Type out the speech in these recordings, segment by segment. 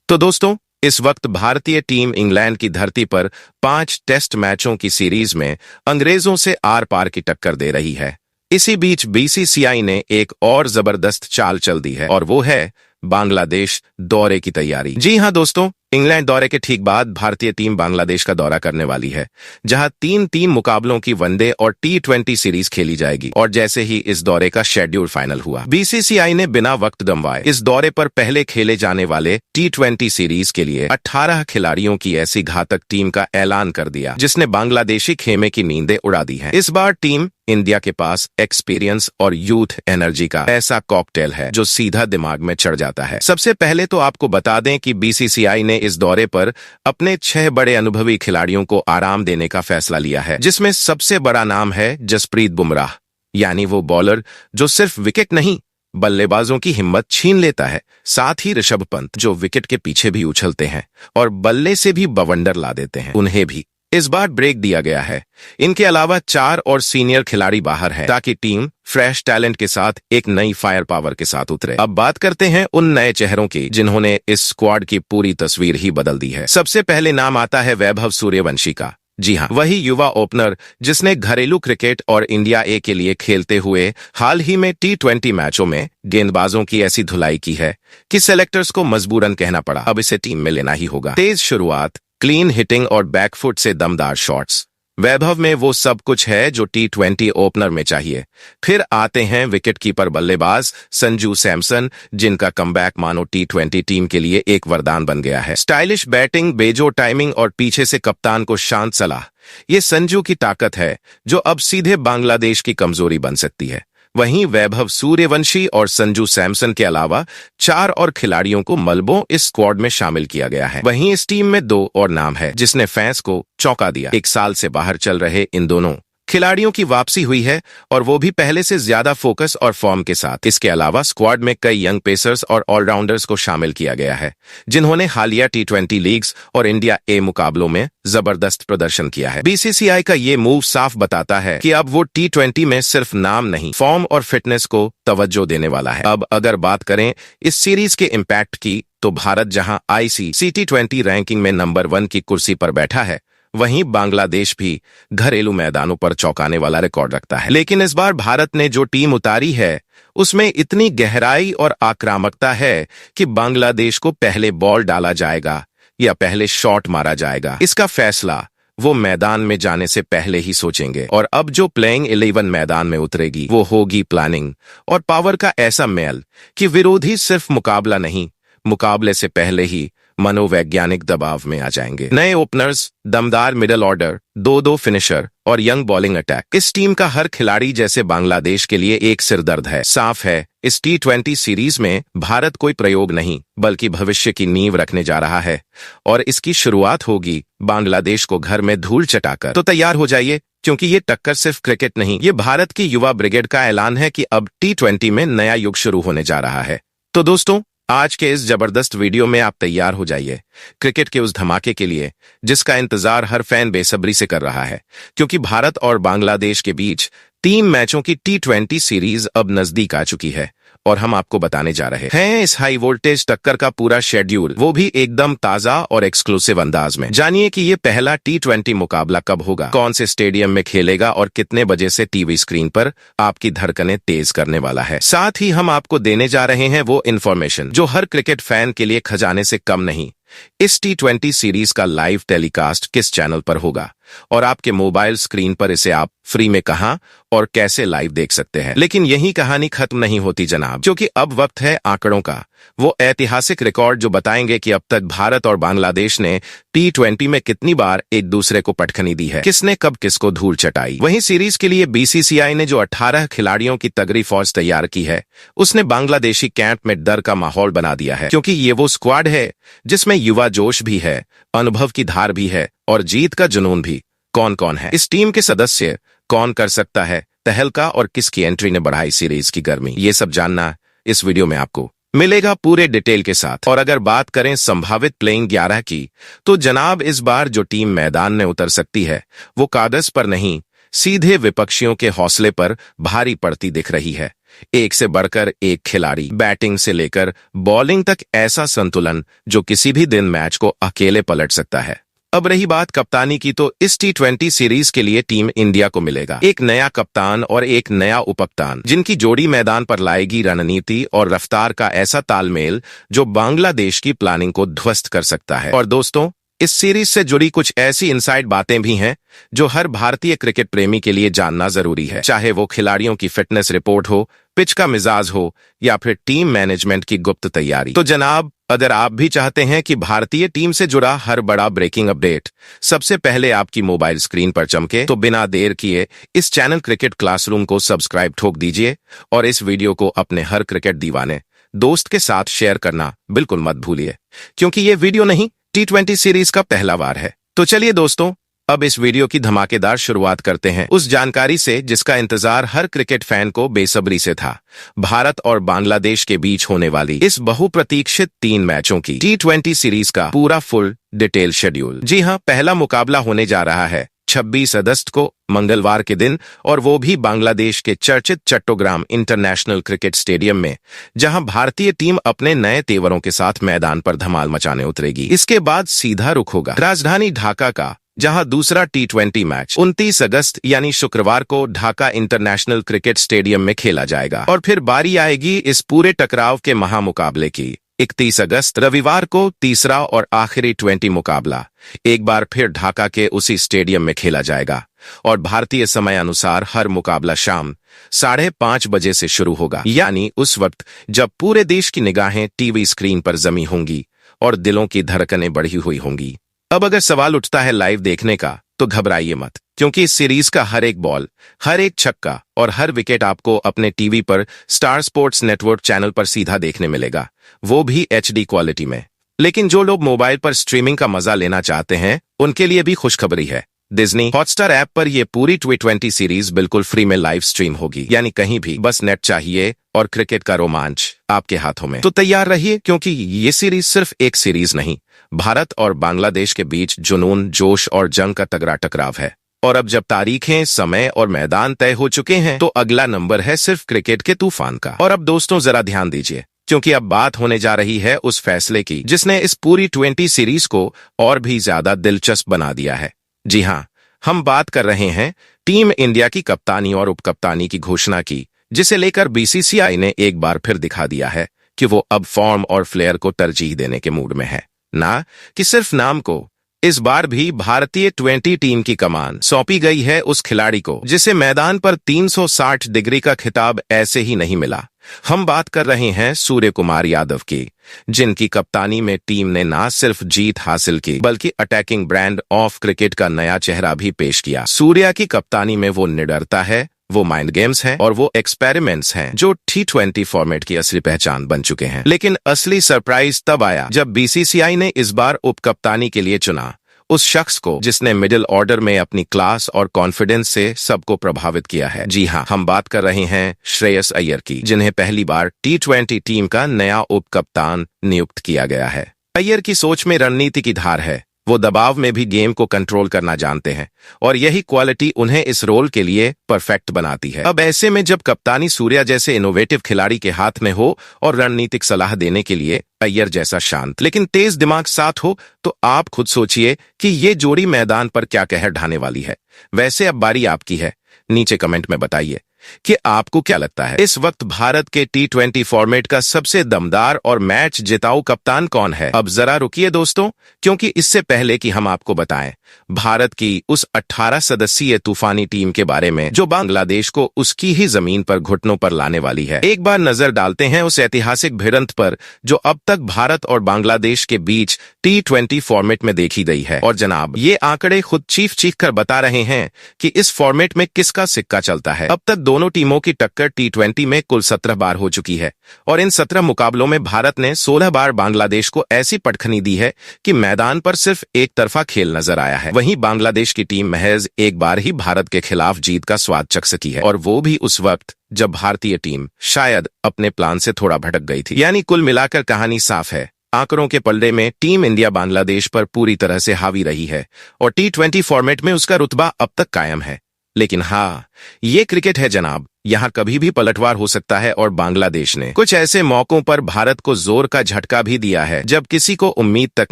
तो दोस्तों, इस वक्त भारतीय टीम इंग्लैंड की धरती पर 5 टेस्ट मैचों की सीरीज में अंग्रेजों से आर पार की टक्कर दे रही है। इसी बीच बीसीसीआई ने एक और जबरदस्त चाल चल दी है और वो है बांग्लादेश दौरे की तैयारी। जी हां दोस्तों, इंग्लैंड दौरे के ठीक बाद भारतीय टीम बांग्लादेश का दौरा करने वाली है, जहां 3 मुकाबलों की वनडे और T20 सीरीज खेली जाएगी। और जैसे ही इस दौरे का शेड्यूल फाइनल हुआ, बीसीसीआई ने बिना वक्त गंवाए इस दौरे पर पहले खेले जाने वाले T20 सीरीज के लिए 18 खिलाड़ियों की ऐसी घातक टीम का ऐलान कर दिया, जिसने बांग्लादेशी खेमे की नींदें उड़ा दी हैं। इस बार टीम इंडिया के पास एक्सपीरियंस और यूथ एनर्जी का ऐसा कॉकटेल है जो सीधा दिमाग में चढ़ जाता है। सबसे पहले तो आपको बता दें कि बीसीसीआई ने इस दौरे पर अपने 6 बड़े अनुभवी खिलाड़ियों को आराम देने का फैसला लिया है, जिसमें सबसे बड़ा नाम है जसप्रीत बुमराह, यानी वो बॉलर जो सिर्फ विकेट नहीं बल्लेबाजों की हिम्मत छीन लेता है। साथ ही ऋषभ पंत, जो विकेट के पीछे भी उछलते हैं और बल्ले से भी बवंडर ला देते हैं, उन्हें भी इस बार ब्रेक दिया गया है। इनके अलावा 4 और सीनियर खिलाड़ी बाहर हैं, ताकि टीम फ्रेश टैलेंट के साथ एक नई फायर पावर के साथ उतरे। अब बात करते हैं उन नए चेहरों की जिन्होंने इस स्क्वाड की पूरी तस्वीर ही बदल दी है। सबसे पहले नाम आता है वैभव सूर्यवंशी का। जी हां, वही युवा ओपनर जिसने घरेलू क्रिकेट और इंडिया ए के लिए खेलते हुए हाल ही में T20 मैचों में गेंदबाजों की ऐसी धुलाई की है कि सेलेक्टर्स को मजबूरन कहना पड़ा, अब इसे टीम में लेना ही होगा। तेज शुरुआत, क्लीन हिटिंग और बैकफुट से दमदार शॉट्स, वैभव में वो सब कुछ है जो T20 ओपनर में चाहिए। फिर आते हैं विकेटकीपर बल्लेबाज संजू सैमसन, जिनका कमबैक मानो T20 टीम के लिए एक वरदान बन गया है। स्टाइलिश बैटिंग, बेजोड़ टाइमिंग और पीछे से कप्तान को शांत सलाह, ये संजू की ताकत है जो अब सीधे बांग्लादेश की कमजोरी बन सकती है। वहीं वैभव सूर्यवंशी और संजू सैमसन के अलावा 4 और खिलाड़ियों को मलबों इस स्क्वाड में शामिल किया गया है। वहीं इस टीम में 2 और नाम है जिसने फैंस को चौंका दिया। 1 साल से बाहर चल रहे इन दोनों खिलाड़ियों की वापसी हुई है, और वो भी पहले से ज्यादा फोकस और फॉर्म के साथ। इसके अलावा स्क्वाड में कई यंग पेसर्स और ऑलराउंडर्स को शामिल किया गया है, जिन्होंने हालिया T20 लीग्स और इंडिया ए मुकाबलों में जबरदस्त प्रदर्शन किया है। बीसीसीआई का ये मूव साफ बताता है कि अब वो T20 में सिर्फ नाम नहीं, फॉर्म और फिटनेस को तवज्जो देने वाला है। अब अगर बात करें इस सीरीज के इम्पैक्ट की, तो भारत जहां ICC T20 रैंकिंग में नंबर 1 की कुर्सी पर बैठा है, वहीं बांग्लादेश भी घरेलू मैदानों पर चौंकाने वाला रिकॉर्ड रखता है। लेकिन इस बार भारत ने जो टीम उतारी है, उसमें इतनी गहराई और आक्रामकता है कि बांग्लादेश को पहले बॉल डाला जाएगा या पहले शॉट मारा जाएगा, इसका फैसला वो मैदान में जाने से पहले ही सोचेंगे। और अब जो प्लेइंग 11 मैदान में उतरेगी, वो होगी प्लानिंग और पावर का ऐसा मेल कि विरोधी सिर्फ मुकाबला नहीं, मुकाबले से पहले ही मनोवैज्ञानिक दबाव में आ जाएंगे। नए ओपनर्स, दमदार मिडल ऑर्डर, 2 फिनिशर और यंग बॉलिंग अटैक, इस टीम का हर खिलाड़ी जैसे बांग्लादेश के लिए एक सिरदर्द है। साफ है, इस T20 सीरीज में भारत कोई प्रयोग नहीं बल्कि भविष्य की नींव रखने जा रहा है, और इसकी शुरुआत होगी बांग्लादेश को घर में धूल चटाकर। तो तैयार हो जाइए, क्योंकि ये टक्कर सिर्फ क्रिकेट नहीं, ये भारत की युवा ब्रिगेड का ऐलान है कि अब T20 में नया युग शुरू होने जा रहा है। तो दोस्तों, आज के इस जबरदस्त वीडियो में आप तैयार हो जाइए क्रिकेट के उस धमाके के लिए जिसका इंतजार हर फैन बेसब्री से कर रहा है, क्योंकि भारत और बांग्लादेश के बीच 3 मैचों की T20 सीरीज अब नजदीक आ चुकी है, और हम आपको बताने जा रहे हैं इस हाई वोल्टेज टक्कर का पूरा शेड्यूल, वो भी एकदम ताजा और एक्सक्लूसिव अंदाज में। जानिए कि ये पहला T20 मुकाबला कब होगा, कौन से स्टेडियम में खेलेगा और कितने बजे से टीवी स्क्रीन पर आपकी धड़कनें तेज करने वाला है। साथ ही हम आपको देने जा रहे हैं वो इन्फॉर्मेशन जो हर क्रिकेट फैन के लिए खजाने से कम नहीं। इस T20 सीरीज का लाइव टेलीकास्ट किस चैनल पर होगा, और आपके मोबाइल स्क्रीन पर इसे आप फ्री में कहां और कैसे लाइव देख सकते हैं। लेकिन यही कहानी खत्म नहीं होती जनाब, क्योंकि अब वक्त है आंकड़ों का, वो ऐतिहासिक रिकॉर्ड जो बताएंगे कि अब तक भारत और बांग्लादेश ने T20 में कितनी बार एक दूसरे को पटखनी दी है, किसने कब किसको धूल चटाई। वहीं सीरीज के लिए बीसीसीआई ने जो 18 खिलाड़ियों की तगड़ी फौज तैयार की है, उसने बांग्लादेशी कैंप में डर का माहौल बना दिया है, क्योंकि ये वो स्क्वाड है जिसमें युवा जोश भी है, अनुभव की धार भी है और जीत का जुनून भी। कौन कौन है इस टीम के सदस्य, कौन कर सकता है तहलका, और किसकी एंट्री ने बढ़ाई सीरीज की गर्मी, ये सब जानना इस वीडियो में आपको मिलेगा पूरे डिटेल के साथ। और अगर बात करें संभावित प्लेइंग 11 की, तो जनाब इस बार जो टीम मैदान में उतर सकती है वो कागज पर नहीं सीधे विपक्षियों के हौसले पर भारी पड़ती दिख रही है। एक से बढ़कर एक खिलाड़ी, बैटिंग से लेकर बॉलिंग तक ऐसा संतुलन जो किसी भी दिन मैच को अकेले पलट सकता है। अब रही बात कप्तानी की, तो इस T20 सीरीज के लिए टीम इंडिया को मिलेगा एक नया कप्तान और एक नया उपकप्तान, जिनकी जोड़ी मैदान पर लाएगी रणनीति और रफ्तार का ऐसा तालमेल जो बांग्लादेश की प्लानिंग को ध्वस्त कर सकता है। और दोस्तों, इस सीरीज से जुड़ी कुछ ऐसी इनसाइड बातें भी हैं जो हर भारतीय क्रिकेट प्रेमी के लिए जानना जरूरी है, चाहे वो खिलाड़ियों की फिटनेस रिपोर्ट हो, पिच का मिजाज हो या फिर टीम मैनेजमेंट की गुप्त तैयारी। तो जनाब, अगर आप भी चाहते हैं कि भारतीय टीम से जुड़ा हर बड़ा ब्रेकिंग अपडेट सबसे पहले आपकी मोबाइल स्क्रीन पर चमके, तो बिना देर किए इस चैनल क्रिकेट क्लासरूम को सब्सक्राइब ठोक दीजिए और इस वीडियो को अपने हर क्रिकेट दीवाने दोस्त के साथ शेयर करना बिल्कुल मत भूलिए, क्योंकि ये वीडियो नहीं, T20 सीरीज का पहला वार है। तो चलिए दोस्तों, अब इस वीडियो की धमाकेदार शुरुआत करते हैं उस जानकारी से जिसका इंतजार हर क्रिकेट फैन को बेसब्री से था। भारत और बांग्लादेश के बीच होने वाली इस बहुप्रतीक्षित 3 मैचों की T20 सीरीज का पूरा फुल डिटेल शेड्यूल। जी हां, पहला मुकाबला होने जा रहा है 26 अगस्त को, मंगलवार के दिन, और वो भी बांग्लादेश के चर्चित चट्टोग्राम इंटरनेशनल क्रिकेट स्टेडियम में, जहां भारतीय टीम अपने नए तेवरों के साथ मैदान पर धमाल मचाने उतरेगी। इसके बाद सीधा रुख होगा राजधानी ढाका का, जहां दूसरा T20 मैच 29 अगस्त यानी शुक्रवार को ढाका इंटरनेशनल क्रिकेट स्टेडियम में खेला जाएगा। और फिर बारी आएगी इस पूरे टकराव के महामुकाबले की। 31 अगस्त रविवार को तीसरा और आखिरी T20 मुकाबला एक बार फिर ढाका के उसी स्टेडियम में खेला जाएगा और भारतीय समय अनुसार हर मुकाबला शाम 5:30 बजे से शुरू होगा, यानी उस वक्त जब पूरे देश की निगाहें टीवी स्क्रीन पर जमी होंगी और दिलों की धड़कनें बढ़ी हुई होंगी। अब अगर सवाल उठता है लाइव देखने का, तो घबराइए मत, क्योंकि इस सीरीज का हर एक बॉल, हर एक छक्का और हर विकेट आपको अपने टीवी पर स्टार स्पोर्ट्स नेटवर्क चैनल पर सीधा देखने मिलेगा, वो भी HD क्वालिटी में। लेकिन जो लोग मोबाइल पर स्ट्रीमिंग का मजा लेना चाहते हैं, उनके लिए भी खुशखबरी है। डिज्नी हॉटस्टार ऐप पर ये पूरी T20 सीरीज बिल्कुल फ्री में लाइव स्ट्रीम होगी, यानी कहीं भी, बस नेट चाहिए और क्रिकेट का रोमांच आपके हाथों में। तो तैयार रहिए, क्योंकि ये सीरीज सिर्फ एक सीरीज नहीं, भारत और बांग्लादेश के बीच जुनून, जोश और जंग का तगड़ा टकराव है। और अब जब तारीखें, समय और मैदान तय हो चुके हैं, तो अगला नंबर है सिर्फ क्रिकेट के तूफान का। और अब दोस्तों जरा ध्यान दीजिए, क्योंकि अब बात होने जा रही है उस फैसले की जिसने इस पूरी T20 सीरीज को और भी ज्यादा दिलचस्प बना दिया है। जी हां, हम बात कर रहे हैं टीम इंडिया की कप्तानी और उपकप्तानी की घोषणा की, जिसे लेकर BCCI ने एक बार फिर दिखा दिया है कि वो अब फॉर्म और फ्लेयर को तरजीह देने के मूड में है, ना कि सिर्फ नाम को। इस बार भी भारतीय T20 टीम की कमान सौंपी गई है उस खिलाड़ी को जिसे मैदान पर 360 डिग्री का खिताब ऐसे ही नहीं मिला। हम बात कर रहे हैं सूर्य कुमार यादव की, जिनकी कप्तानी में टीम ने न सिर्फ जीत हासिल की, बल्कि अटैकिंग ब्रांड ऑफ क्रिकेट का नया चेहरा भी पेश किया। सूर्या की कप्तानी में वो निडरता है, वो माइंड गेम्स हैं और वो एक्सपेरिमेंट्स हैं जो T20 फॉर्मेट की असली पहचान बन चुके हैं। लेकिन असली सरप्राइज तब आया जब BCCI ने इस बार उपकप्तानी के लिए चुना उस शख्स को जिसने मिडिल ऑर्डर में अपनी क्लास और कॉन्फिडेंस से सबको प्रभावित किया है। जी हां, हम बात कर रहे हैं श्रेयस अय्यर की, जिन्हें पहली बार T20 टीम का नया उपकप्तान नियुक्त किया गया है। अय्यर की सोच में रणनीति की धार है, वो दबाव में भी गेम को कंट्रोल करना जानते हैं और यही क्वालिटी उन्हें इस रोल के लिए परफेक्ट बनाती है। अब ऐसे में जब कप्तानी सूर्या जैसे इनोवेटिव खिलाड़ी के हाथ में हो और रणनीतिक सलाह देने के लिए अय्यर जैसा शांत लेकिन तेज दिमाग साथ हो, तो आप खुद सोचिए कि ये जोड़ी मैदान पर क्या कहर ढाने वाली है। वैसे अब बारी आपकी है, नीचे कमेंट में बताइए कि आपको क्या लगता है इस वक्त भारत के T20 फॉर्मेट का सबसे दमदार और मैच जिताऊ कप्तान कौन है। अब जरा रुकिए दोस्तों, क्योंकि इससे पहले कि हम आपको बताएं भारत की उस 18 सदस्यीय तूफानी टीम के बारे में जो बांग्लादेश को उसकी ही जमीन पर घुटनों पर लाने वाली है, एक बार नजर डालते हैं उस ऐतिहासिक भिड़ंत पर जो अब तक भारत और बांग्लादेश के बीच T20 फॉर्मेट में देखी गई है। और जनाब, ये आंकड़े खुद चीख कर बता रहे हैं कि इस फॉर्मेट में किसका सिक्का चलता है। अब तक दोनों टीमों की टक्कर T20 में कुल 17 बार हो चुकी है और इन 17 मुकाबलों में भारत ने 16 बार बांग्लादेश को ऐसी पटखनी दी है कि मैदान पर सिर्फ एक तरफा खेल नजर आया है। वहीं बांग्लादेश की टीम महज एक बार ही भारत के खिलाफ जीत का स्वाद चख सकी है, और वो भी उस वक्त जब भारतीय टीम शायद अपने प्लान से थोड़ा भटक गई थी। यानी कुल मिलाकर कहानी साफ है, आंकड़ों के पलड़े में टीम इंडिया बांग्लादेश पर पूरी तरह से हावी रही है और T20 फॉर्मेट में उसका रुतबा अब तक कायम है। लेकिन हाँ, ये क्रिकेट है जनाब, यहाँ कभी भी पलटवार हो सकता है और बांग्लादेश ने कुछ ऐसे मौकों पर भारत को जोर का झटका भी दिया है जब किसी को उम्मीद तक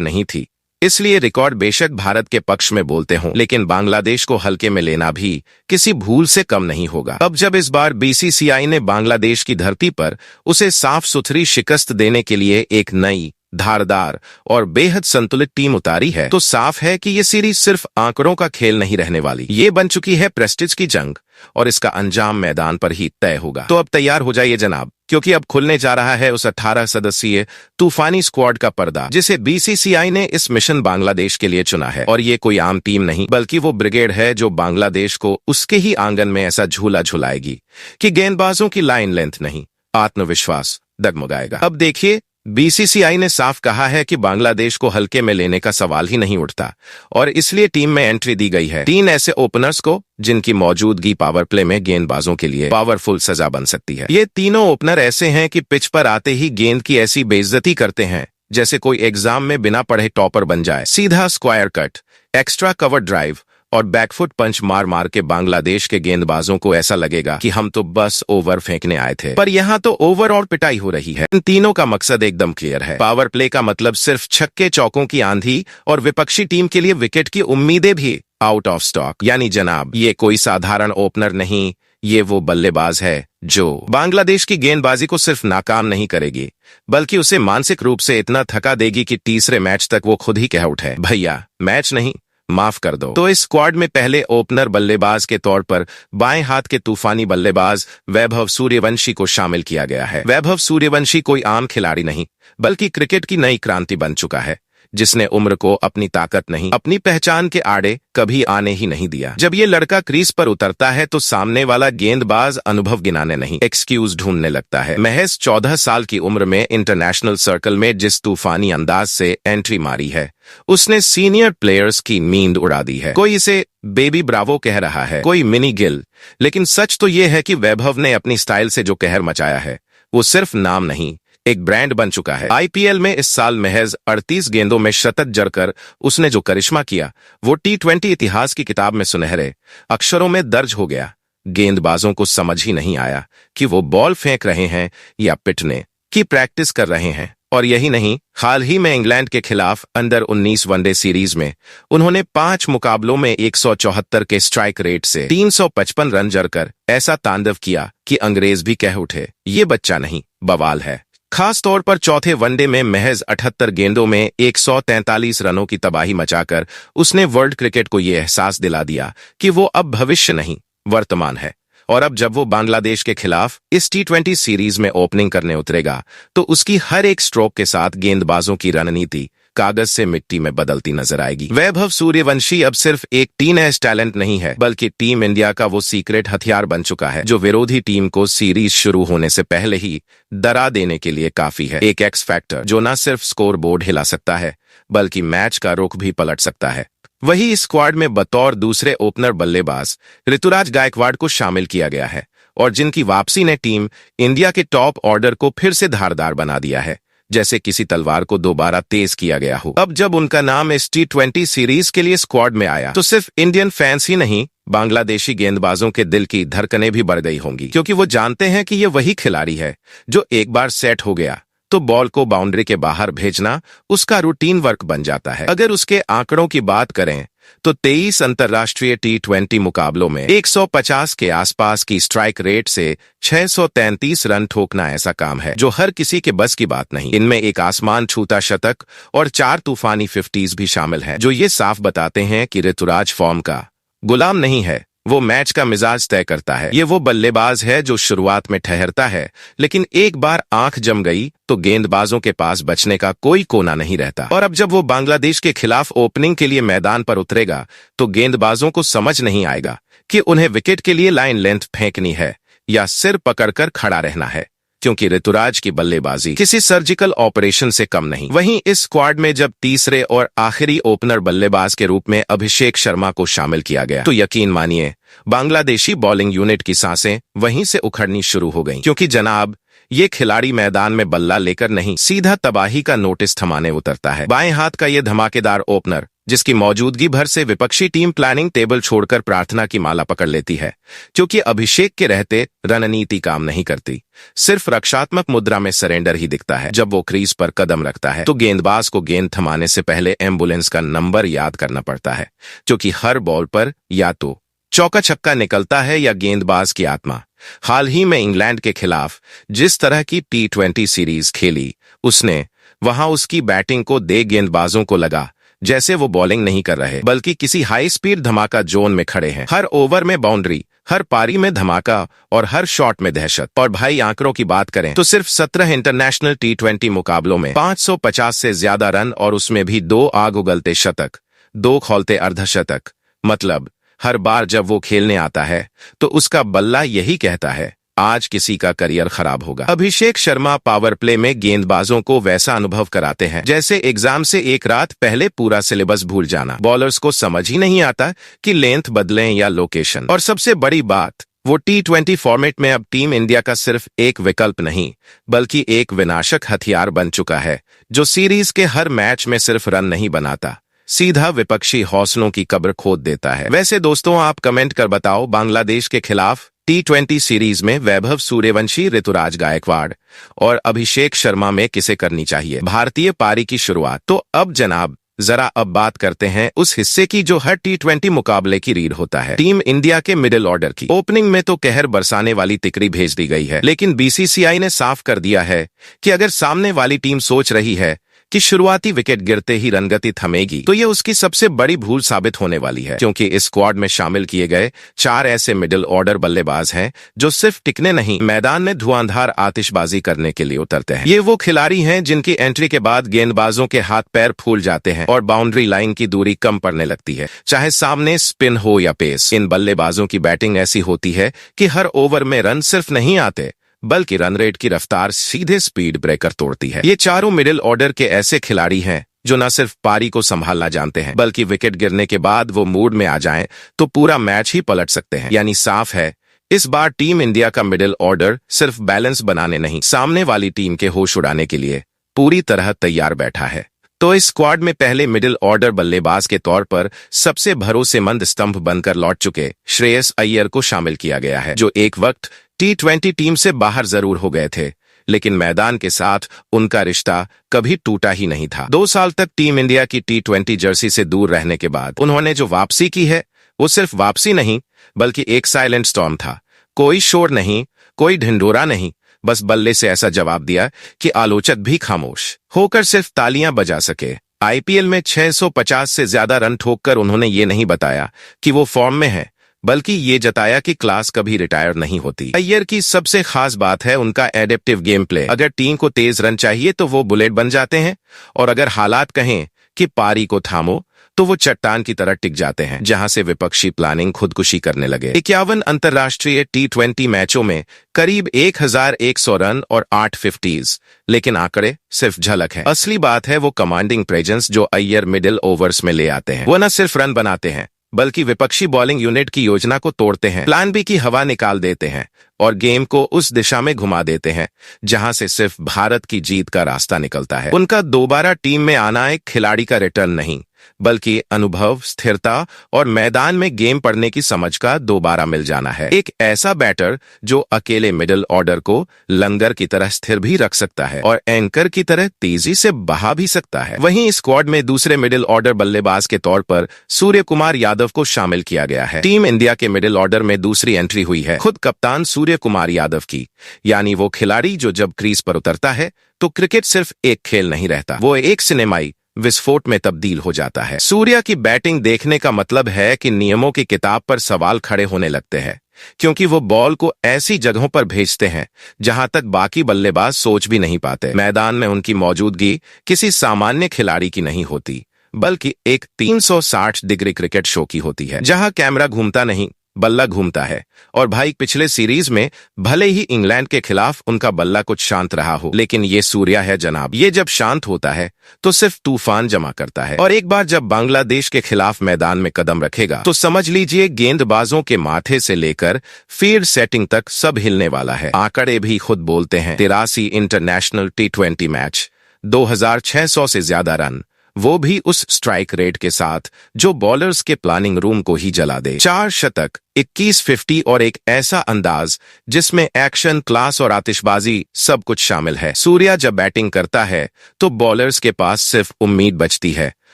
नहीं थी। इसलिए रिकॉर्ड बेशक भारत के पक्ष में बोलते हों, लेकिन बांग्लादेश को हल्के में लेना भी किसी भूल से कम नहीं होगा। अब जब इस बार बीसीसीआई ने बांग्लादेश की धरती पर उसे साफ सुथरी शिकस्त देने के लिए एक नई, धारदार और बेहद संतुलित टीम उतारी है, तो साफ है कि ये सीरीज सिर्फ आंकड़ों का खेल नहीं रहने वाली। ये बन चुकी है प्रेस्टीज की जंग और इसका अंजाम मैदान पर ही तय होगा। तो अब तैयार हो जाइए जनाब, क्योंकि अब खुलने जा रहा है उस 18 सदस्यीय तूफानी स्क्वाड का पर्दा, जिसे बीसीसीआई ने इस मिशन बांग्लादेश के लिए चुना है। और ये कोई आम टीम नहीं, बल्कि वो ब्रिगेड है जो बांग्लादेश को उसके ही आंगन में ऐसा झूला झुलाएगी कि गेंदबाजों की लाइन लेंथ नहीं, आत्मविश्वास डगमगाएगा। अब देखिए, बीसीसीआई ने साफ कहा है कि बांग्लादेश को हल्के में लेने का सवाल ही नहीं उठता और इसलिए टीम में एंट्री दी गई है 3 ऐसे ओपनर्स को जिनकी मौजूदगी पावर प्ले में गेंदबाजों के लिए पावरफुल सजा बन सकती है। ये तीनों ओपनर ऐसे हैं कि पिच पर आते ही गेंद की ऐसी बेइज्जती करते हैं जैसे कोई एग्जाम में बिना पढ़े टॉपर बन जाए। सीधा square cut, extra cover drive और बैकफुट पंच मार मार के बांग्लादेश के गेंदबाजों को ऐसा लगेगा कि हम तो बस ओवर फेंकने आए थे, पर यहाँ तो ओवर और पिटाई हो रही है। इन तीनों का मकसद एकदम क्लियर है। पावर प्ले का मतलब सिर्फ छक्के चौकों की आंधी और विपक्षी टीम के लिए विकेट की उम्मीदें भी आउट ऑफ स्टॉक। यानी जनाब, ये कोई साधारण ओपनर नहीं, ये वो बल्लेबाज है जो बांग्लादेश की गेंदबाजी को सिर्फ नाकाम नहीं करेगी, बल्कि उसे मानसिक रूप से इतना थका देगी कि तीसरे मैच तक वो खुद ही कह उठे, भैया मैच नहीं, माफ कर दो। तो इस स्क्वाड में पहले ओपनर बल्लेबाज के तौर पर बाएं हाथ के तूफानी बल्लेबाज वैभव सूर्यवंशी को शामिल किया गया है। वैभव सूर्यवंशी कोई आम खिलाड़ी नहीं, बल्कि क्रिकेट की नई क्रांति बन चुका है, जिसने उम्र को अपनी ताकत नहीं, अपनी पहचान के आड़े कभी आने ही नहीं दिया। जब ये लड़का क्रीज पर उतरता है तो सामने वाला गेंदबाज अनुभव गिनाने नहीं, एक्सक्यूज ढूंढने लगता है। महज 14 साल की उम्र में इंटरनेशनल सर्कल में जिस तूफानी अंदाज से एंट्री मारी है, उसने सीनियर प्लेयर्स की नींद उड़ा दी है। कोई इसे बेबी ब्रावो कह रहा है, कोई मिनी गिल, लेकिन सच तो ये है कि वैभव ने अपनी स्टाइल से जो कहर मचाया है, वो सिर्फ नाम नहीं, एक ब्रांड बन चुका है। आईपीएल में इस साल महज 38 गेंदों में शतक जड़कर उसने जो करिश्मा किया, वो टी20 इतिहास की किताब में सुनहरे अक्षरों में दर्ज हो गया। गेंदबाजों को समझ ही नहीं आया कि वो बॉल फेंक रहे हैं या पिटने की प्रैक्टिस कर रहे हैं। और यही नहीं, हाल ही में इंग्लैंड के खिलाफ अंडर 19 वनडे सीरीज में उन्होंने 5 मुकाबलों में 174 के स्ट्राइक रेट से 355 रन जड़कर ऐसा तांडव किया कि अंग्रेज भी कह उठे, ये बच्चा नहीं, बवाल है। खास तौर पर चौथे वनडे में महज 78 गेंदों में 143 रनों की तबाही मचाकर उसने वर्ल्ड क्रिकेट को ये एहसास दिला दिया कि वो अब भविष्य नहीं, वर्तमान है। और अब जब वो बांग्लादेश के खिलाफ इस टी20 सीरीज में ओपनिंग करने उतरेगा, तो उसकी हर एक स्ट्रोक के साथ गेंदबाजों की रणनीति कागज से मिट्टी में बदलती नजर आएगी। वैभव सूर्यवंशी अब सिर्फ एक टीनेज टैलेंट नहीं है, बल्कि टीम इंडिया का वो सीक्रेट हथियार बन चुका है जो विरोधी टीम को सीरीज शुरू होने से पहले ही डरा देने के लिए काफी है। एक एक्स फैक्टर जो न सिर्फ स्कोर बोर्ड हिला सकता है, बल्कि मैच का रुख भी पलट सकता है। वही इस स्क्वाड में बतौर दूसरे ओपनर बल्लेबाज ऋतुराज गायकवाड़ को शामिल किया गया है, और जिनकी वापसी ने टीम इंडिया के टॉप ऑर्डर को फिर से धारदार बना दिया है, जैसे किसी तलवार को दोबारा तेज किया गया हो। अब जब उनका नाम इस टी20 सीरीज के लिए स्क्वाड में आया, तो सिर्फ इंडियन फैंस ही नहीं, बांग्लादेशी गेंदबाजों के दिल की धड़कनें भी बढ़ गई होंगी, क्योंकि वो जानते हैं कि ये वही खिलाड़ी है जो एक बार सेट हो गया तो बॉल को बाउंड्री के बाहर भेजना उसका रूटीन वर्क बन जाता है। अगर उसके आंकड़ों की बात करें तो 23 अंतर्राष्ट्रीय टी20 मुकाबलों में 150 के आसपास की स्ट्राइक रेट से 633 रन ठोकना ऐसा काम है जो हर किसी के बस की बात नहीं। इनमें एक आसमान छूता शतक और 4 तूफानी 50s भी शामिल हैं, जो ये साफ बताते हैं कि ऋतुराज फॉर्म का गुलाम नहीं है, वो मैच का मिजाज तय करता है। ये वो बल्लेबाज है जो शुरुआत में ठहरता है, लेकिन एक बार आंख जम गई तो गेंदबाजों के पास बचने का कोई कोना नहीं रहता। और अब जब वो बांग्लादेश के खिलाफ ओपनिंग के लिए मैदान पर उतरेगा, तो गेंदबाजों को समझ नहीं आएगा कि उन्हें विकेट के लिए लाइन लेंथ फेंकनी है या सिर पकड़कर खड़ा रहना है, क्योंकि ऋतुराज की बल्लेबाजी किसी सर्जिकल ऑपरेशन से कम नहीं। वहीं इस स्क्वाड में जब तीसरे और आखिरी ओपनर बल्लेबाज के रूप में अभिषेक शर्मा को शामिल किया गया, तो यकीन मानिए बांग्लादेशी बॉलिंग यूनिट की सांसें वहीं से उखड़नी शुरू हो गईं, क्योंकि जनाब ये खिलाड़ी मैदान में बल्ला लेकर नहीं, सीधा तबाही का नोटिस थमाने उतरता है। बाएं हाथ का ये धमाकेदार ओपनर जिसकी मौजूदगी भर से विपक्षी टीम प्लानिंग टेबल छोड़कर प्रार्थना की माला पकड़ लेती है, क्योंकि अभिषेक के रहते रणनीति काम नहीं करती। सिर्फ रक्षात्मक मुद्रा में सरेंडर ही दिखता है। जब वो क्रीज पर कदम रखता है तो गेंदबाज को गेंद थमाने से पहले एम्बुलेंस का नंबर याद करना पड़ता है, क्योंकि हर बॉल पर या तो चौका छक्का निकलता है या गेंदबाज की आत्मा। हाल ही में इंग्लैंड के खिलाफ जिस तरह की T20 सीरीज खेली उसने, वहां उसकी बैटिंग को देख गेंदबाजों को लगा जैसे वो बॉलिंग नहीं कर रहे बल्कि किसी हाई स्पीड धमाका जोन में खड़े हैं। हर ओवर में बाउंड्री, हर पारी में धमाका और हर शॉट में दहशत। और भाई आंकड़ों की बात करें तो सिर्फ 17 इंटरनेशनल T20 मुकाबलों में 550 से ज्यादा रन और उसमें भी 2 आग उगलते शतक, 2 खौलते अर्धशतक। मतलब हर बार जब वो खेलने आता है तो उसका बल्ला यही कहता है आज किसी का करियर खराब होगा। अभिषेक शर्मा पावर प्ले में गेंदबाजों को वैसा अनुभव कराते हैं जैसे एग्जाम से एक रात पहले पूरा सिलेबस भूल जाना। बॉलर्स को समझ ही नहीं आता कि लेंथ बदलें या लोकेशन। और सबसे बड़ी बात, वो T20 फॉर्मेट में अब टीम इंडिया का सिर्फ एक विकल्प नहीं बल्कि एक विनाशक हथियार बन चुका है, जो सीरीज के हर मैच में सिर्फ रन नहीं बनाता, सीधा विपक्षी हौसलों की कब्र खोद देता है। वैसे दोस्तों, आप कमेंट कर बताओ, बांग्लादेश के खिलाफ T20 सीरीज में वैभव सूर्यवंशी, ऋतुराज गायकवाड़ और अभिषेक शर्मा में किसे करनी चाहिए भारतीय पारी की शुरुआत? तो अब जनाब जरा अब बात करते हैं उस हिस्से की जो हर T20 मुकाबले की रीढ़ होता है, टीम इंडिया के मिडिल ऑर्डर की। ओपनिंग में तो कहर बरसाने वाली तिकड़ी भेज दी गई है, लेकिन BCCI ने साफ कर दिया है कि अगर सामने वाली टीम सोच रही है कि शुरुआती विकेट गिरते ही रनगति थमेगी तो ये उसकी सबसे बड़ी भूल साबित होने वाली है, क्योंकि इस स्क्वाड में शामिल किए गए 4 ऐसे मिडिल ऑर्डर बल्लेबाज हैं जो सिर्फ टिकने नहीं, मैदान में धुआंधार आतिशबाजी करने के लिए उतरते हैं। ये वो खिलाड़ी हैं जिनकी एंट्री के बाद गेंदबाजों के हाथ पैर फूल जाते हैं और बाउंड्री लाइन की दूरी कम पड़ने लगती है, चाहे सामने स्पिन हो या पेस। इन बल्लेबाजों की बैटिंग ऐसी होती है कि हर ओवर में रन सिर्फ नहीं आते बल्कि रन रेट की रफ्तार सीधे स्पीड ब्रेकर तोड़ती है। ये चारों मिडिल ऑर्डर के ऐसे खिलाड़ी हैं जो न सिर्फ पारी को संभालना जानते हैं बल्कि विकेट गिरने के बाद वो मूड में आ जाएं तो पूरा मैच ही पलट सकते हैं। यानी साफ है, इस बार टीम इंडिया का मिडिल ऑर्डर सिर्फ बैलेंस बनाने नहीं, सामने वाली टीम के होश उड़ाने के लिए पूरी तरह तैयार बैठा है। तो इस स्क्वाड में पहले मिडिल ऑर्डर बल्लेबाज के तौर पर सबसे भरोसेमंद स्तंभ बनकर लौट चुके श्रेयस अय्यर को शामिल किया गया है, जो एक वक्त T20 टीम से बाहर जरूर हो गए थे, लेकिन मैदान के साथ उनका रिश्ता कभी टूटा ही नहीं था। 2 साल तक टीम इंडिया की T20 जर्सी से दूर रहने के बाद उन्होंने जो वापसी की है वो सिर्फ वापसी नहीं बल्कि एक साइलेंट स्टॉर्म था। कोई शोर नहीं, कोई ढिंढोरा नहीं, बस बल्ले से ऐसा जवाब दिया कि आलोचक भी खामोश होकर सिर्फ तालियां बजा सके। IPL में 650 से ज्यादा रन ठोककर उन्होंने ये नहीं बताया कि वो फॉर्म में है, बल्कि ये जताया कि क्लास कभी रिटायर नहीं होती। अय्यर की सबसे खास बात है उनका एडेप्टिव गेम प्ले। अगर टीम को तेज रन चाहिए तो वो बुलेट बन जाते हैं, और अगर हालात कहें कि पारी को थामो तो वो चट्टान की तरह टिक जाते हैं, जहां से विपक्षी प्लानिंग खुदकुशी करने लगे। 51 अंतर्राष्ट्रीय T20 मैचों में करीब 1100 रन और 8 50s, लेकिन आंकड़े सिर्फ झलक है। असली बात है वो कमांडिंग प्रेजेंस जो अय्यर मिडिल ओवर्स में ले आते हैं। वो न सिर्फ रन बनाते हैं बल्कि विपक्षी बॉलिंग यूनिट की योजना को तोड़ते हैं, प्लान बी की हवा निकाल देते हैं और गेम को उस दिशा में घुमा देते हैं जहां से सिर्फ भारत की जीत का रास्ता निकलता है। उनका दोबारा टीम में आना एक खिलाड़ी का रिटर्न नहीं बल्कि अनुभव, स्थिरता और मैदान में गेम पढ़ने की समझ का दोबारा मिल जाना है। एक ऐसा बैटर जो अकेले मिडिल ऑर्डर को लंगर की तरह स्थिर भी रख सकता है और एंकर की तरह तेजी से बहा भी सकता है। वहीं इस स्क्वाड में दूसरे मिडिल ऑर्डर बल्लेबाज के तौर पर सूर्य कुमार यादव को शामिल किया गया है। टीम इंडिया के मिडिल ऑर्डर में दूसरी एंट्री हुई है खुद कप्तान सूर्य कुमार यादव की, यानी वो खिलाड़ी जो जब क्रीज पर उतरता है तो क्रिकेट सिर्फ एक खेल नहीं रहता, वो एक सिनेमाई विस्फोट में तब्दील हो जाता है। सूर्या की बैटिंग देखने का मतलब है कि नियमों की किताब पर सवाल खड़े होने लगते हैं, क्योंकि वो बॉल को ऐसी जगहों पर भेजते हैं जहां तक बाकी बल्लेबाज सोच भी नहीं पाते। मैदान में उनकी मौजूदगी किसी सामान्य खिलाड़ी की नहीं होती बल्कि एक 360 डिग्री क्रिकेट शो की होती है, जहां कैमरा घूमता नहीं बल्ला घूमता है। और भाई पिछले सीरीज में भले ही इंग्लैंड के खिलाफ उनका बल्ला कुछ शांत रहा हो, लेकिन ये सूर्या है जनाब, ये जब शांत होता है तो सिर्फ तूफान जमा करता है। और एक बार जब बांग्लादेश के खिलाफ मैदान में कदम रखेगा तो समझ लीजिए गेंदबाजों के माथे से लेकर फील्ड सेटिंग तक सब हिलने वाला है। आंकड़े भी खुद बोलते हैं। 83 इंटरनेशनल T20 मैच, 2600 से ज्यादा रन, वो भी उस स्ट्राइक रेट के साथ जो बॉलर्स के प्लानिंग रूम को ही जला दे। 4 शतक, 21 50 और एक ऐसा अंदाज जिसमें एक्शन, क्लास और आतिशबाजी सब कुछ शामिल है। सूर्या जब बैटिंग करता है तो बॉलर्स के पास सिर्फ उम्मीद बचती है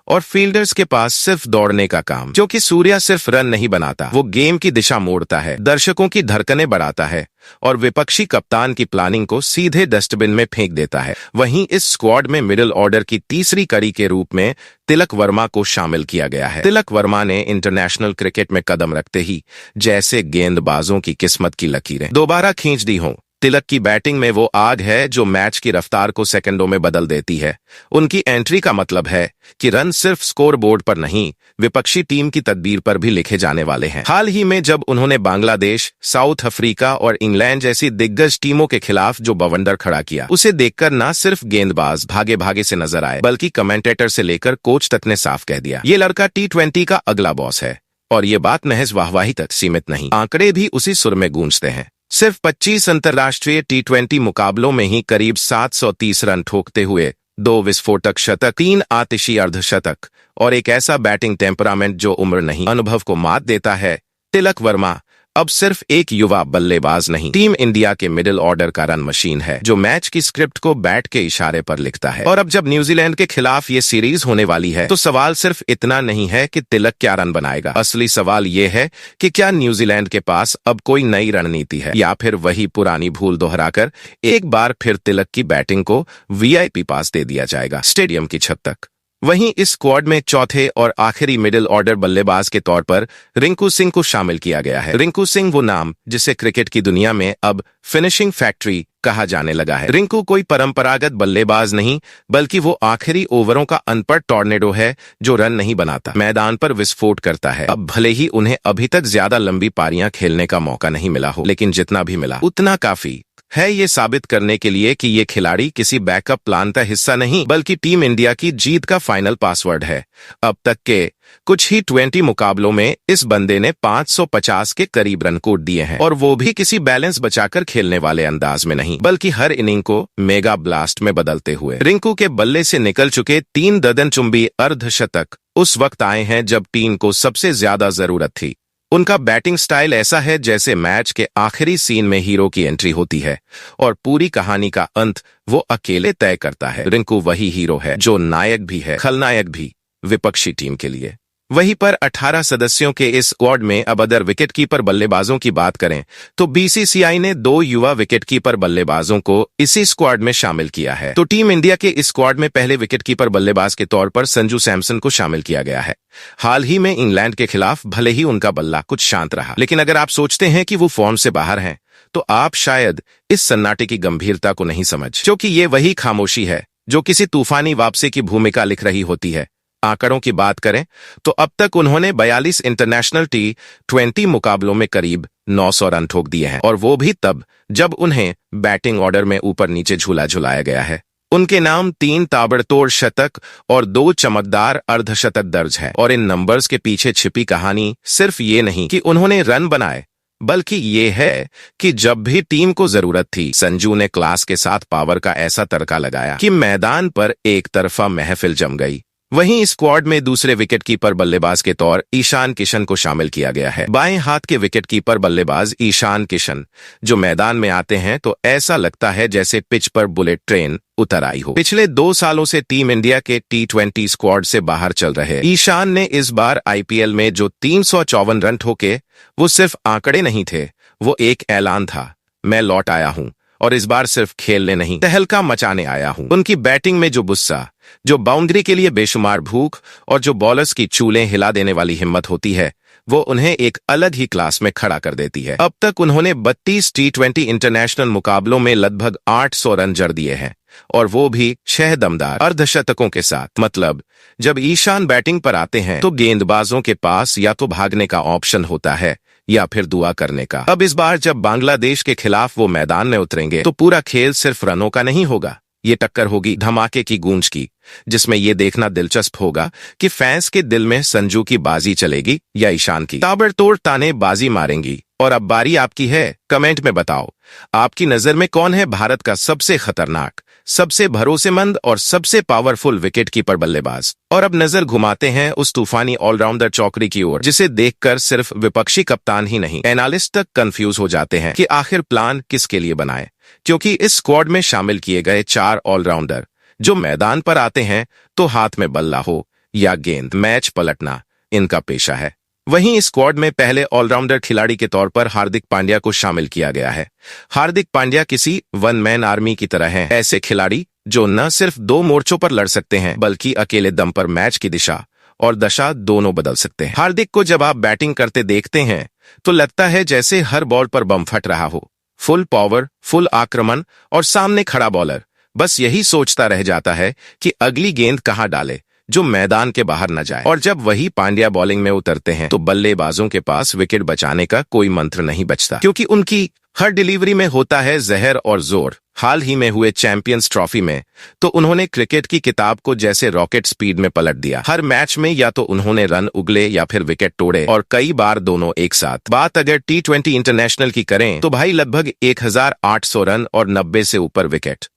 और फील्डर्स के पास सिर्फ दौड़ने का काम, क्योंकि सूर्या सिर्फ रन नहीं बनाता, वो गेम की दिशा मोड़ता है, दर्शकों की धड़कनें बढ़ाता है और विपक्षी कप्तान की प्लानिंग को सीधे डस्टबिन में फेंक देता है। वहीं इस स्क्वाड में मिडिल ऑर्डर की तीसरी कड़ी के रूप में तिलक वर्मा को शामिल किया गया है। तिलक वर्मा ने इंटरनेशनल क्रिकेट में कदम रखते ही जैसे गेंदबाजों की किस्मत की लकीरें दोबारा खींच दी हों। तिलक की बैटिंग में वो आग है जो मैच की रफ्तार को सेकंडों में बदल देती है। उनकी एंट्री का मतलब है कि रन सिर्फ स्कोर बोर्ड पर नहीं, विपक्षी टीम की तदबीर पर भी लिखे जाने वाले हैं। हाल ही में जब उन्होंने बांग्लादेश, साउथ अफ्रीका और इंग्लैंड जैसी दिग्गज टीमों के खिलाफ जो बवंडर खड़ा किया, उसे देखकर न सिर्फ गेंदबाज भागे भागे से नजर आए, बल्कि कमेंटेटर से लेकर कोच तक ने साफ कह दिया, ये लड़का T20 का अगला बॉस है। और ये बात महज वाहवाही तक सीमित नहीं, आंकड़े भी उसी सुर में गूंजते हैं। सिर्फ 25 अंतर्राष्ट्रीय T20 मुकाबलों में ही करीब 730 रन ठोकते हुए 2 विस्फोटक शतक, 3 आतिशी अर्धशतक और एक ऐसा बैटिंग टेम्परामेंट जो उम्र नहीं अनुभव को मात देता है। तिलक वर्मा अब सिर्फ एक युवा बल्लेबाज नहीं, टीम इंडिया के मिडिल ऑर्डर का रन मशीन है जो मैच की स्क्रिप्ट को बैट के इशारे पर लिखता है। और अब जब न्यूजीलैंड के खिलाफ ये सीरीज होने वाली है तो सवाल सिर्फ इतना नहीं है कि तिलक क्या रन बनाएगा, असली सवाल ये है कि क्या न्यूजीलैंड के पास अब कोई नई रणनीति है या फिर वही पुरानी भूल दोहराकर एक बार फिर तिलक की बैटिंग को VIP पास दे दिया जाएगा स्टेडियम की छत तक। वहीं इस स्क्वाड में चौथे और आखिरी मिडिल ऑर्डर बल्लेबाज के तौर पर रिंकू सिंह को शामिल किया गया है। रिंकू सिंह वो नाम जिसे क्रिकेट की दुनिया में अब फिनिशिंग फैक्ट्री कहा जाने लगा है। रिंकू कोई परंपरागत बल्लेबाज नहीं, बल्कि वो आखिरी ओवरों का अनपढ़ टॉर्नेडो है जो रन नहीं बनाता, मैदान पर विस्फोट करता है। अब भले ही उन्हें अभी तक ज्यादा लंबी पारियां खेलने का मौका नहीं मिला हो, लेकिन जितना भी मिला उतना काफी है ये साबित करने के लिए कि ये खिलाड़ी किसी बैकअप प्लान का हिस्सा नहीं, बल्कि टीम इंडिया की जीत का फाइनल पासवर्ड है। अब तक के कुछ ही 20 मुकाबलों में इस बंदे ने 550 के करीब रन कोट दिए हैं, और वो भी किसी बैलेंस बचाकर खेलने वाले अंदाज में नहीं, बल्कि हर इनिंग को मेगा ब्लास्ट में बदलते हुए। रिंकू के बल्ले से निकल चुके 3 गगनचुंबी अर्धशतक उस वक्त आए हैं जब टीम को सबसे ज्यादा जरूरत थी। उनका बैटिंग स्टाइल ऐसा है जैसे मैच के आखिरी सीन में हीरो की एंट्री होती है और पूरी कहानी का अंत वो अकेले तय करता है। रिंकू वही हीरो है जो नायक भी है, खलनायक भी विपक्षी टीम के लिए। वहीं पर 18 सदस्यों के इस स्क्वाड में अब अदर विकेटकीपर बल्लेबाजों की बात करें तो BCCI ने 2 युवा विकेटकीपर बल्लेबाजों को इसी स्क्वाड में शामिल किया है। तो टीम इंडिया के इस स्क्वाड में पहले विकेटकीपर बल्लेबाज के तौर पर संजू सैमसन को शामिल किया गया है। हाल ही में इंग्लैंड के खिलाफ भले ही उनका बल्ला कुछ शांत रहा, लेकिन अगर आप सोचते हैं कि वो फॉर्म से बाहर हैं, तो आप शायद इस सन्नाटे की गंभीरता को नहीं समझ, क्योंकि ये वही खामोशी है जो किसी तूफानी वापसी की भूमिका लिख रही होती है। आंकड़ों की बात करें तो अब तक उन्होंने 42 इंटरनेशनल T20 मुकाबलों में करीब 900 रन ठोक दिए हैं, और वो भी तब जब उन्हें बैटिंग ऑर्डर में ऊपर नीचे झूला झुलाया गया है। उनके नाम 3 ताबड़तोड़ शतक और 2 चमकदार अर्धशतक दर्ज है, और इन नंबर्स के पीछे छिपी कहानी सिर्फ ये नहीं कि उन्होंने रन बनाए, बल्कि ये है कि जब भी टीम को जरूरत थी, संजू ने क्लास के साथ पावर का ऐसा तड़का लगाया कि मैदान पर एक तरफा महफिल जम गई। वहीं इस स्क्वाड में दूसरे विकेटकीपर बल्लेबाज के तौर ईशान किशन को शामिल किया गया है। बाएं हाथ के विकेटकीपर बल्लेबाज ईशान किशन जो मैदान में आते हैं तो ऐसा लगता है जैसे पिच पर बुलेट ट्रेन उतर आई हो। पिछले 2 सालों से टीम इंडिया के T20 स्क्वाड से बाहर चल रहे ईशान ने इस बार IPL में जो 354 रन ठोके, वो सिर्फ आंकड़े नहीं थे, वो एक ऐलान था, मैं लौट आया हूं और इस बार सिर्फ खेलने नहीं, तहलका मचाने आया हूं। उनकी बैटिंग में जो गुस्सा, जो बाउंड्री के लिए बेशुमार भूख और जो बॉलर्स की चूलें हिला देने वाली हिम्मत होती है, वो उन्हें एक अलग ही क्लास में खड़ा कर देती है। अब तक उन्होंने 32 T20 इंटरनेशनल मुकाबलों में लगभग 800 रन जड़ दिए हैं, और वो भी 6 दमदार अर्धशतकों के साथ। मतलब जब ईशान बैटिंग पर आते हैं तो गेंदबाजों के पास या तो भागने का ऑप्शन होता है या फिर दुआ करने का। अब इस बार जब बांग्लादेश के खिलाफ वो मैदान में उतरेंगे तो पूरा खेल सिर्फ रनों का नहीं होगा, ये टक्कर होगी धमाके की गूंज की, जिसमें ये देखना दिलचस्प होगा कि फैंस के दिल में संजू की बाजी चलेगी या ईशान की। ताबड़तोड़ ताने बाजी मारेंगी। और अब बारी आपकी है, कमेंट में बताओ आपकी नजर में कौन है भारत का सबसे खतरनाक, सबसे भरोसेमंद और सबसे पावरफुल विकेटकीपर बल्लेबाज। और अब नजर घुमाते हैं उस तूफानी ऑलराउंडर चौकड़ी की ओर, जिसे देखकर सिर्फ विपक्षी कप्तान ही नहीं, एनालिस्ट तक कंफ्यूज हो जाते हैं कि आखिर प्लान किसके लिए बनाए। क्योंकि इस स्क्वाड में शामिल किए गए 4 ऑलराउंडर जो मैदान पर आते हैं तो हाथ में बल्ला हो या गेंद, मैच पलटना इनका पेशा है। वहीं इस स्क्वाड में पहले ऑलराउंडर खिलाड़ी के तौर पर हार्दिक पांड्या को शामिल किया गया है। हार्दिक पांड्या किसी वन मैन आर्मी की तरह हैं, ऐसे खिलाड़ी जो न सिर्फ 2 मोर्चों पर लड़ सकते हैं बल्कि अकेले दम पर मैच की दिशा और दशा दोनों बदल सकते हैं। हार्दिक को जब आप बैटिंग करते देखते हैं तो लगता है जैसे हर बॉल पर बम फट रहा हो, फुल पावर, फुल आक्रमण, और सामने खड़ा बॉलर बस यही सोचता रह जाता है कि अगली गेंद कहां डाले जो मैदान के बाहर न जाए। और जब वही पांड्या बॉलिंग में उतरते हैं तो बल्लेबाजों के पास विकेट बचाने का कोई मंत्र नहीं बचता, क्योंकि उनकी हर डिलीवरी में होता है जहर और जोर। हाल ही में हुए चैंपियंस ट्रॉफी में तो उन्होंने क्रिकेट की किताब को जैसे रॉकेट स्पीड में पलट दिया। हर मैच में या तो उन्होंने रन उगले या फिर विकेट तोड़े, और कई बार दोनों एक साथ। बात अगर T20 इंटरनेशनल की करें तो भाई लगभग 1800 रन और 90 से ऊपर विकेट।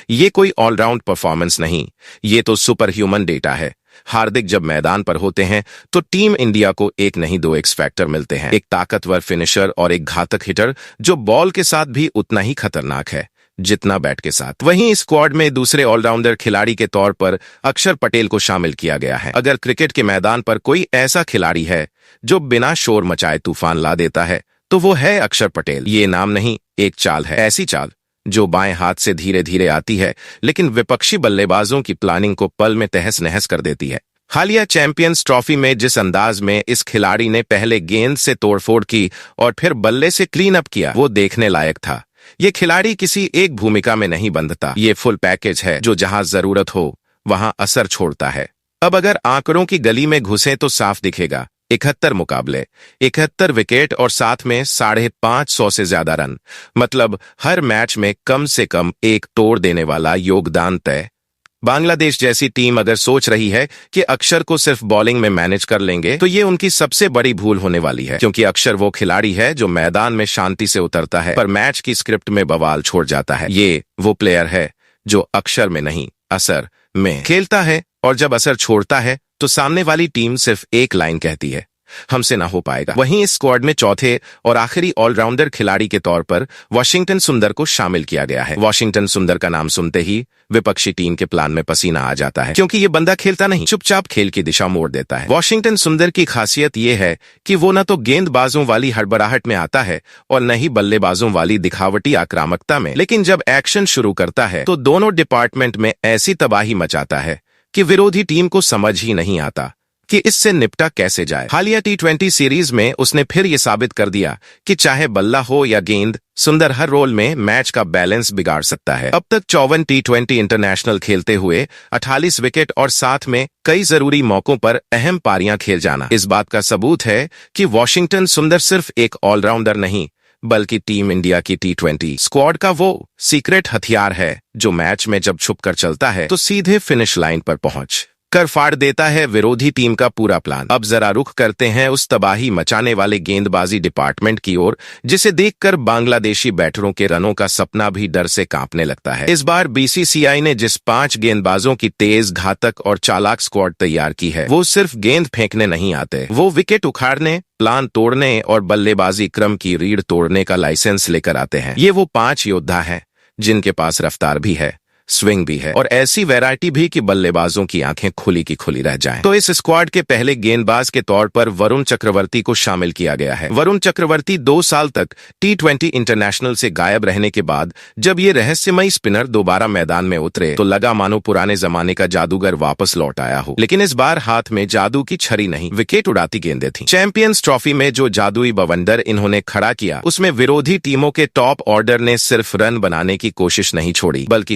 ये कोई ऑलराउंड परफॉर्मेंस नहीं, ये तो सुपर ह्यूमन डेटा है। हार्दिक जब मैदान पर होते हैं तो टीम इंडिया को एक नहीं 2 एक्स फैक्टर मिलते हैं, एक ताकतवर फिनिशर और एक घातक हिटर जो बॉल के साथ भी उतना ही खतरनाक है जितना बैट के साथ। वहीं स्क्वाड में दूसरे ऑलराउंडर खिलाड़ी के तौर पर अक्षर पटेल को शामिल किया गया है। अगर क्रिकेट के मैदान पर कोई ऐसा खिलाड़ी है जो बिना शोर मचाए तूफान ला देता है तो वो है अक्षर पटेल। ये नाम नहीं, एक चाल है, ऐसी चाल जो बाएं हाथ से धीरे धीरे आती है लेकिन विपक्षी बल्लेबाजों की प्लानिंग को पल में तहस नहस कर देती है। हालिया चैंपियंस ट्रॉफी में जिस अंदाज में इस खिलाड़ी ने पहले गेंद से तोड़फोड़ की और फिर बल्ले से क्लीन अप किया, वो देखने लायक था। ये खिलाड़ी किसी एक भूमिका में नहीं बंधता, ये फुल पैकेज है जो जहां जरूरत हो वहां असर छोड़ता है। अब अगर आंकड़ों की गली में घुसे तो साफ दिखेगा, 71 मुकाबले, 71 विकेट और साथ में 550 से ज्यादा रन, मतलब हर मैच में कम से कम एक तोड़ देने वाला योगदान तय। बांग्लादेश जैसी टीम अगर सोच रही है कि अक्षर को सिर्फ बॉलिंग में मैनेज कर लेंगे तो ये उनकी सबसे बड़ी भूल होने वाली है, क्योंकि अक्षर वो खिलाड़ी है जो मैदान में शांति से उतरता है पर मैच की स्क्रिप्ट में बवाल छोड़ जाता है। ये वो प्लेयर है जो अक्षर में नहीं, असर में खेलता है, और जब असर छोड़ता है तो सामने वाली टीम सिर्फ एक लाइन कहती है, हमसे ना हो पाएगा। वहीं इस स्क्वाड में चौथे और आखिरी ऑलराउंडर खिलाड़ी के तौर पर वाशिंगटन सुंदर को शामिल किया गया है। वाशिंगटन सुंदर का नाम सुनते ही विपक्षी टीम के प्लान में पसीना आ जाता है, क्योंकि ये बंदा खेलता नहीं, चुपचाप खेल की दिशा मोड़ देता है। वाशिंगटन सुंदर की खासियत ये है कि वो न तो गेंदबाजों वाली हड़बड़ाहट में आता है और न ही बल्लेबाजों वाली दिखावटी आक्रामकता में, लेकिन जब एक्शन शुरू करता है तो दोनों डिपार्टमेंट में ऐसी तबाही मचाता है कि विरोधी टीम को समझ ही नहीं आता कि इससे निपटा कैसे जाए। हालिया T20 सीरीज में उसने फिर ये साबित कर दिया कि चाहे बल्ला हो या गेंद, सुंदर हर रोल में मैच का बैलेंस बिगाड़ सकता है। अब तक 54 T20 इंटरनेशनल खेलते हुए 48 विकेट और साथ में कई जरूरी मौकों पर अहम पारियां खेल जाना इस बात का सबूत है कि वाशिंगटन सुंदर सिर्फ एक ऑलराउंडर नहीं बल्कि टीम इंडिया की T20 स्क्वाड का वो सीक्रेट हथियार है जो मैच में जब छुपकर चलता है तो सीधे फिनिश लाइन पर पहुंच कर फाड़ देता है विरोधी टीम का पूरा प्लान। अब जरा रुख करते हैं उस तबाही मचाने वाले गेंदबाजी डिपार्टमेंट की ओर, जिसे देखकर बांग्लादेशी बैटरों के रनों का सपना भी डर से कांपने लगता है। इस बार BCCI ने जिस 5 गेंदबाजों की तेज, घातक और चालाक स्क्वाड तैयार की है, वो सिर्फ गेंद फेंकने नहीं आते, वो विकेट उखाड़ने, प्लान तोड़ने और बल्लेबाजी क्रम की रीढ़ तोड़ने का लाइसेंस लेकर आते हैं। ये वो 5 योद्धा हैं जिनके पास रफ्तार भी है, स्विंग भी है और ऐसी वैरायटी भी कि बल्लेबाजों की आंखें खुली की खुली रह जाएं। तो इस स्क्वाड के पहले गेंदबाज के तौर पर वरुण चक्रवर्ती को शामिल किया गया है। वरुण चक्रवर्ती 2 साल तक T20 इंटरनेशनल से गायब रहने के बाद जब ये रहस्यमयी स्पिनर दोबारा मैदान में उतरे तो लगा मानो पुराने जमाने का जादूगर वापस लौट आया हो, लेकिन इस बार हाथ में जादू की छड़ी नहीं, विकेट उड़ाती गेंदें थीं। चैंपियंस ट्रॉफी में जो जादुई बवंडर इन्होंने खड़ा किया उसमें विरोधी टीमों के टॉप ऑर्डर ने सिर्फ रन बनाने की कोशिश नहीं छोड़ी बल्कि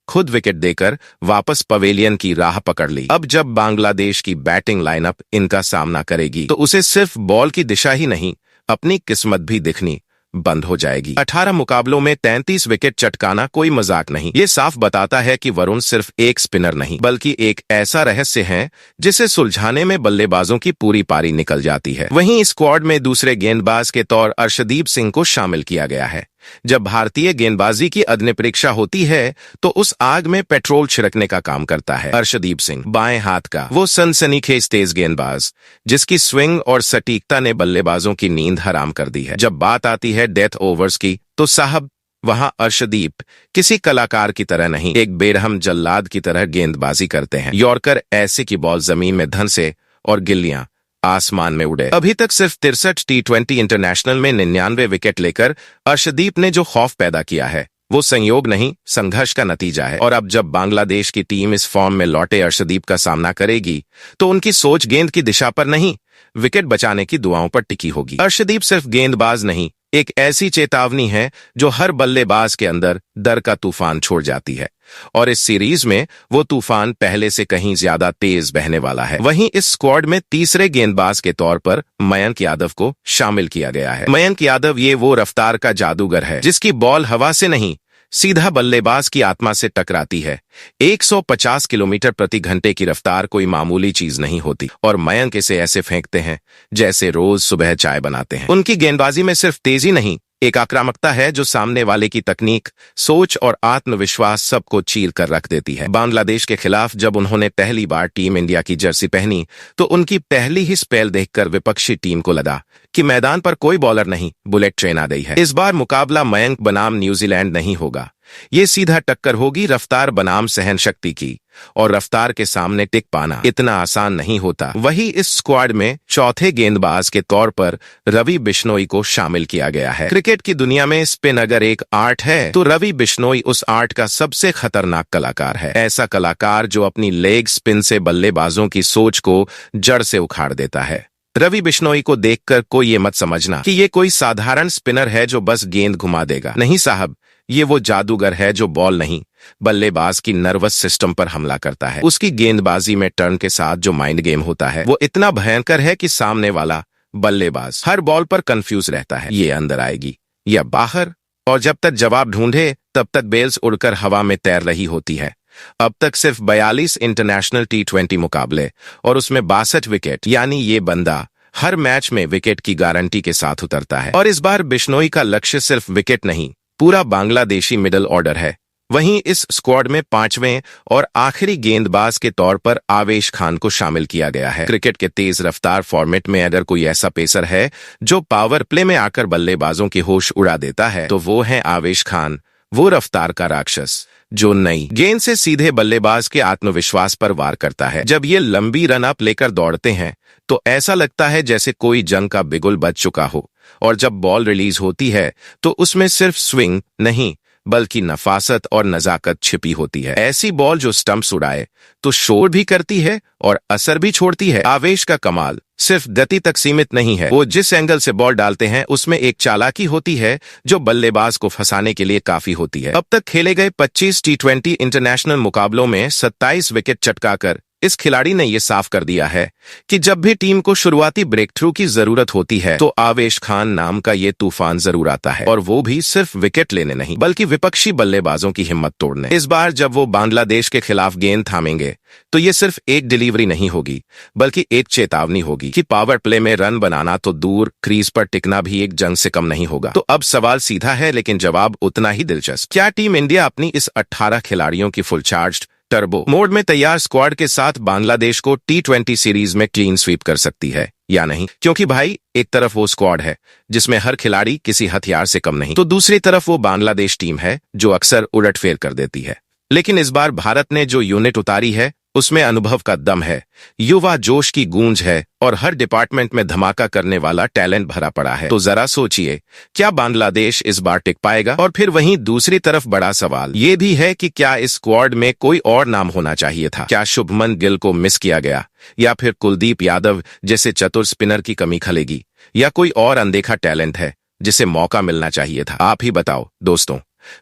खुद विकेट देकर वापस पवेलियन की राह पकड़ ली। अब जब बांग्लादेश की बैटिंग लाइनअप इनका सामना करेगी तो उसे सिर्फ बॉल की दिशा ही नहीं, अपनी किस्मत भी दिखनी बंद हो जाएगी। 18 मुकाबलों में 33 विकेट चटकाना कोई मजाक नहीं। ये साफ बताता है कि वरुण सिर्फ एक स्पिनर नहीं बल्कि एक ऐसा रहस्य है जिसे सुलझाने में बल्लेबाजों की पूरी पारी निकल जाती है। वहीं इस स्क्वाड में दूसरे गेंदबाज के तौर अर्शदीप सिंह को शामिल किया गया है। जब भारतीय गेंदबाजी की अग्नि परीक्षा होती है तो उस आग में पेट्रोल छिड़कने का काम करता है अर्शदीप सिंह, बाएं हाथ का वो सनसनीखेज तेज गेंदबाज जिसकी स्विंग और सटीकता ने बल्लेबाजों की नींद हराम कर दी है। जब बात आती है डेथ ओवर्स की तो साहब वहां अर्शदीप किसी कलाकार की तरह नहीं, एक बेरहम जल्लाद की तरह गेंदबाजी करते हैं। यॉर्कर ऐसे की बॉल जमीन में धंसे और गिल्लियां आसमान में उड़े। अभी तक सिर्फ 63 T20 इंटरनेशनल में 99 विकेट लेकर अर्शदीप ने जो खौफ पैदा किया है वो संयोग नहीं, संघर्ष का नतीजा है। और अब जब बांग्लादेश की टीम इस फॉर्म में लौटे अर्शदीप का सामना करेगी तो उनकी सोच गेंद की दिशा पर नहीं, विकेट बचाने की दुआओं पर टिकी होगी। अर्शदीप सिर्फ गेंदबाज नहीं, एक ऐसी चेतावनी है जो हर बल्लेबाज के अंदर डर का तूफान छोड़ जाती है। और इस सीरीज में वो तूफान पहले से कहीं ज्यादा तेज बहने वाला है। वहीं इस स्क्वाड में तीसरे गेंदबाज के तौर पर मयंक यादव को शामिल किया गया है। मयंक यादव ये वो रफ्तार का जादूगर है जिसकी बॉल हवा से नहीं, सीधा बल्लेबाज की आत्मा से टकराती है। 150 किलोमीटर प्रति घंटे की रफ्तार कोई मामूली चीज नहीं होती और मयंक इसे ऐसे फेंकते हैं जैसे रोज सुबह चाय बनाते हैं। उनकी गेंदबाजी में सिर्फ तेजी नहीं, एक आक्रामकता है जो सामने वाले की तकनीक, सोच और आत्मविश्वास सबको चीर कर रख देती है। बांग्लादेश के खिलाफ जब उन्होंने पहली बार टीम इंडिया की जर्सी पहनी तो उनकी पहली ही स्पेल देखकर विपक्षी टीम को लगा कि मैदान पर कोई बॉलर नहीं, बुलेट ट्रेन आ गई है। इस बार मुकाबला मयंक बनाम न्यूजीलैंड नहीं होगा, ये सीधा टक्कर होगी रफ्तार बनाम सहन शक्ति की, और रफ्तार के सामने टिक पाना इतना आसान नहीं होता। वही इस स्क्वाड में चौथे गेंदबाज के तौर पर रवि बिश्नोई को शामिल किया गया है। क्रिकेट की दुनिया में स्पिन अगर एक आर्ट है तो रवि बिश्नोई उस आर्ट का सबसे खतरनाक कलाकार है। ऐसा कलाकार जो अपनी लेग स्पिन से बल्लेबाजों की सोच को जड़ से उखाड़ देता है। रवि बिश्नोई को देखकर कोई ये मत समझना कि ये कोई साधारण स्पिनर है जो बस गेंद घुमा देगा। नहीं साहब, ये वो जादूगर है जो बॉल नहीं, बल्लेबाज की नर्वस सिस्टम पर हमला करता है। उसकी गेंदबाजी में टर्न के साथ जो माइंड गेम होता है वो इतना भयंकर है कि सामने वाला बल्लेबाज हर बॉल पर कंफ्यूज रहता है, ये अंदर आएगी या बाहर, और जब तक जवाब ढूंढे तब तक बेल्स उड़कर हवा में तैर रही होती है। अब तक सिर्फ 42 इंटरनेशनल T20 मुकाबले और उसमें 62 विकेट, यानी ये बंदा हर मैच में विकेट की गारंटी के साथ उतरता है। और इस बार बिश्नोई का लक्ष्य सिर्फ विकेट नहीं, पूरा बांग्लादेशी मिडल ऑर्डर है। वहीं इस स्क्वाड में पांचवें और आखिरी गेंदबाज के तौर पर आवेश खान को शामिल किया गया है। क्रिकेट के तेज रफ्तार फॉर्मेट में अगर कोई ऐसा पेसर है जो पावर प्ले में आकर बल्लेबाजों की होश उड़ा देता है तो वो है आवेश खान, वो रफ्तार का राक्षस जो नई गेंद से सीधे बल्लेबाज के आत्मविश्वास पर वार करता है। जब ये लंबी रन अप लेकर दौड़ते हैं तो ऐसा लगता है जैसे कोई जंग का बिगुल बज चुका हो, और जब बॉल रिलीज होती है तो उसमें सिर्फ स्विंग नहीं बल्कि नफासत और नजाकत छिपी होती है। ऐसी बॉल जो स्टंप्स उड़ाए तो शोर भी करती है और असर भी छोड़ती है। आवेश का कमाल सिर्फ गति तक सीमित नहीं है, वो जिस एंगल से बॉल डालते हैं उसमें एक चालाकी होती है जो बल्लेबाज को फंसाने के लिए काफी होती है। अब तक खेले गए 25 T20 इंटरनेशनल मुकाबलों में 27 विकेट चटकाकर इस खिलाड़ी ने यह साफ कर दिया है कि जब भी टीम को शुरुआती ब्रेक थ्रू की जरूरत होती है तो आवेश खान नाम का ये तूफान जरूर आता है, और वो भी सिर्फ विकेट लेने नहीं बल्कि विपक्षी बल्लेबाजों की हिम्मत तोड़ने। इस बार जब वो बांग्लादेश के खिलाफ गेंद थामेंगे तो ये सिर्फ एक डिलीवरी नहीं होगी बल्कि एक चेतावनी होगी कि पावर प्ले में रन बनाना तो दूर, क्रीज पर टिकना भी एक जंग से कम नहीं होगा। तो अब सवाल सीधा है लेकिन जवाब उतना ही दिलचस्प, क्या टीम इंडिया अपनी इस 18 खिलाड़ियों की फुल चार्ज टर्बो मोड में तैयार स्क्वाड के साथ बांग्लादेश को T20 सीरीज में क्लीन स्वीप कर सकती है या नहीं? क्योंकि भाई एक तरफ वो स्क्वाड है जिसमें हर खिलाड़ी किसी हथियार से कम नहीं, तो दूसरी तरफ वो बांग्लादेश टीम है जो अक्सर उलटफेर कर देती है। लेकिन इस बार भारत ने जो यूनिट उतारी है उसमें अनुभव का दम है, युवा जोश की गूंज है और हर डिपार्टमेंट में धमाका करने वाला टैलेंट भरा पड़ा है। तो जरा सोचिए, क्या बांग्लादेश इस बार टिक पाएगा? और फिर वहीं दूसरी तरफ बड़ा सवाल ये भी है कि क्या इस स्क्वाड में कोई और नाम होना चाहिए था? क्या शुभमन गिल को मिस किया गया, या फिर कुलदीप यादव जैसे चतुर स्पिनर की कमी खलेगी, या कोई और अनदेखा टैलेंट है जिसे मौका मिलना चाहिए था? आप ही बताओ दोस्तों,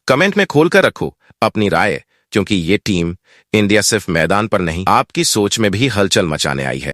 कमेंट में खोलकर रखो अपनी राय, क्योंकि ये टीम इंडिया सिर्फ मैदान पर नहीं आपकी सोच में भी हलचल मचाने आई है।